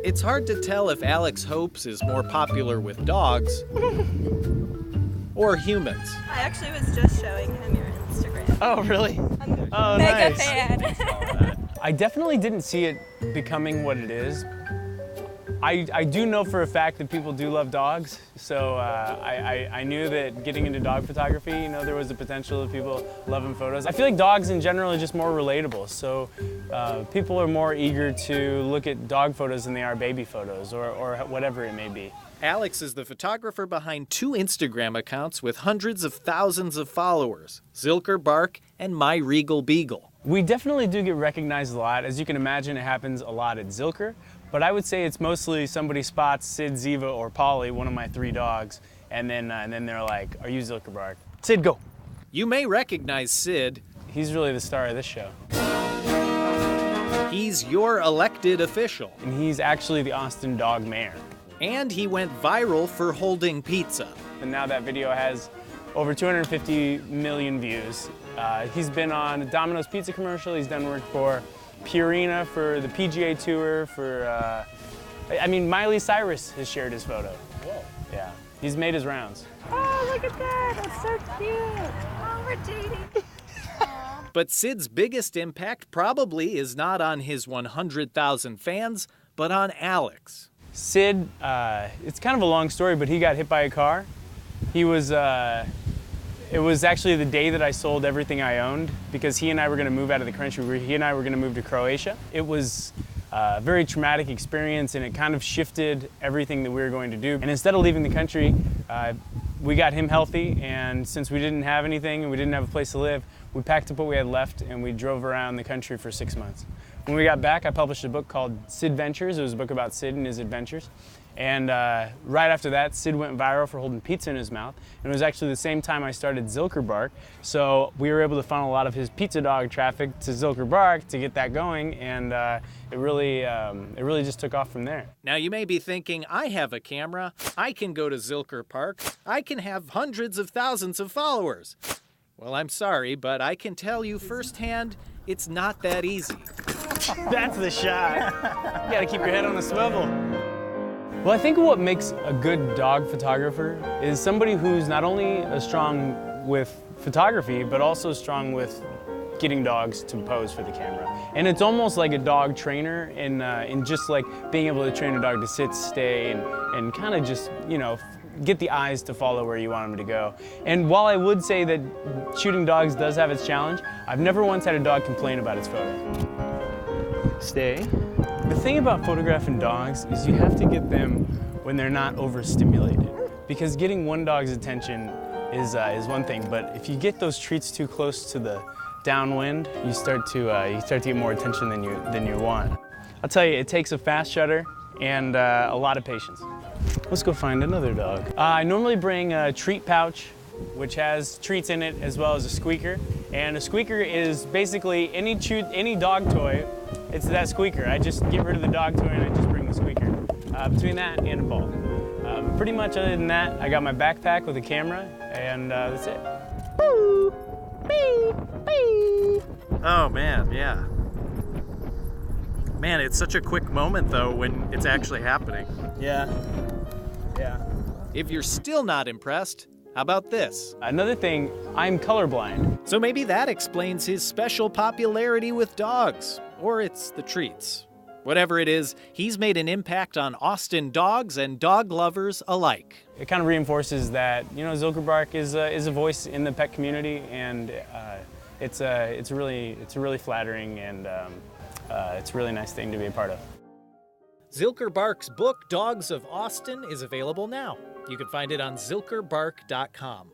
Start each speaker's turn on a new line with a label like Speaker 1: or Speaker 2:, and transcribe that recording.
Speaker 1: It's hard to tell if Alex Hopes is more popular with dogs or humans.
Speaker 2: I actually was just showing him your Instagram.
Speaker 3: Oh, really?
Speaker 2: I'm
Speaker 3: Oh,
Speaker 2: mega
Speaker 3: nice.
Speaker 2: fan.
Speaker 3: I definitely didn't see it becoming what it is. I do know for a fact that people do love dogs, so I knew that getting into dog photography, you know, there was the potential of people loving photos. I feel like dogs in general are just more relatable, so people are more eager to look at dog photos than they are baby photos or whatever it may be.
Speaker 1: Alex is the photographer behind 2 Instagram accounts with hundreds of thousands of followers, Zilker Bark and My Regal Beagle.
Speaker 3: We definitely do get recognized a lot. As you can imagine, it happens a lot at Zilker, but I would say it's mostly somebody spots Sid, Ziva, or Polly, one of my 3 dogs, and then they're like, "Are you Zilker Bark?" Sid, go.
Speaker 1: You may recognize Sid.
Speaker 3: He's really the star of this show.
Speaker 1: He's your elected official.
Speaker 3: And he's actually the Austin dog mayor.
Speaker 1: And he went viral for holding pizza.
Speaker 3: And now that video has over 250 million views. He's been on a Domino's pizza commercial. He's done work for Purina, for the PGA Tour, for, I mean, Miley Cyrus has shared his photo.
Speaker 1: Whoa.
Speaker 3: Yeah, he's made his rounds.
Speaker 2: Oh, look at that. That's so cute. Oh, we're dating.
Speaker 1: But Sid's biggest impact probably is not on his 100,000 fans, but on Alex.
Speaker 3: Sid, it's kind of a long story, but he got hit by a car. He was, it was actually the day that I sold everything I owned because he and I were going to move out of the country. He and I were going to move to Croatia. It was a very traumatic experience, and it kind of shifted everything that we were going to do. And instead of leaving the country, we got him healthy, and since we didn't have anything and we didn't have a place to live, we packed up what we had left and we drove around the country for 6 months. When we got back, I published a book called Sid Ventures. It was a book about Sid and his adventures. And right after that, Sid went viral for holding pizza in his mouth. And it was actually the same time I started Zilker Bark. So we were able to funnel a lot of his pizza dog traffic to Zilker Bark to get that going. And it really just took off from there.
Speaker 1: Now you may be thinking, I have a camera, I can go to Zilker Park, I can have hundreds of thousands of followers. Well, I'm sorry, but I can tell you firsthand, it's not that easy.
Speaker 3: That's the shot. You gotta keep your head on a swivel. Well, I think what makes a good dog photographer is somebody who's not only strong with photography, but also strong with getting dogs to pose for the camera. And it's almost like a dog trainer in just like being able to train a dog to sit, stay, and kind of just, you know, get the eyes to follow where you want them to go. And while I would say that shooting dogs does have its challenge, I've never once had a dog complain about its photo. Stay. The thing about photographing dogs is you have to get them when they're not overstimulated. Because getting one dog's attention is one thing, but if you get those treats too close to the downwind, you start to get more attention than you want. I'll tell you, it takes a fast shutter and a lot of patience. Let's go find another dog. I normally bring a treat pouch, which has treats in it as well as a squeaker. And a squeaker is basically any dog toy. It's that squeaker. I just get rid of the dog toy and I just bring the squeaker. Between that and a ball. Pretty much other than that, I got my backpack with a camera, and that's it.
Speaker 1: Oh man, yeah. Man, it's such a quick moment though when it's actually happening.
Speaker 3: Yeah.
Speaker 1: If you're still not impressed, how about this?
Speaker 3: Another thing, I'm colorblind.
Speaker 1: So maybe that explains his special popularity with dogs. Or it's the treats. Whatever it is, he's made an impact on Austin dogs and dog lovers alike.
Speaker 3: It kind of reinforces that, you know, Zilker Bark is a voice in the pet community, and it's really flattering, and it's a really nice thing to be a part of.
Speaker 1: Zilker Bark's book, Dogs of Austin, is available now. You can find it on zilkerbark.com.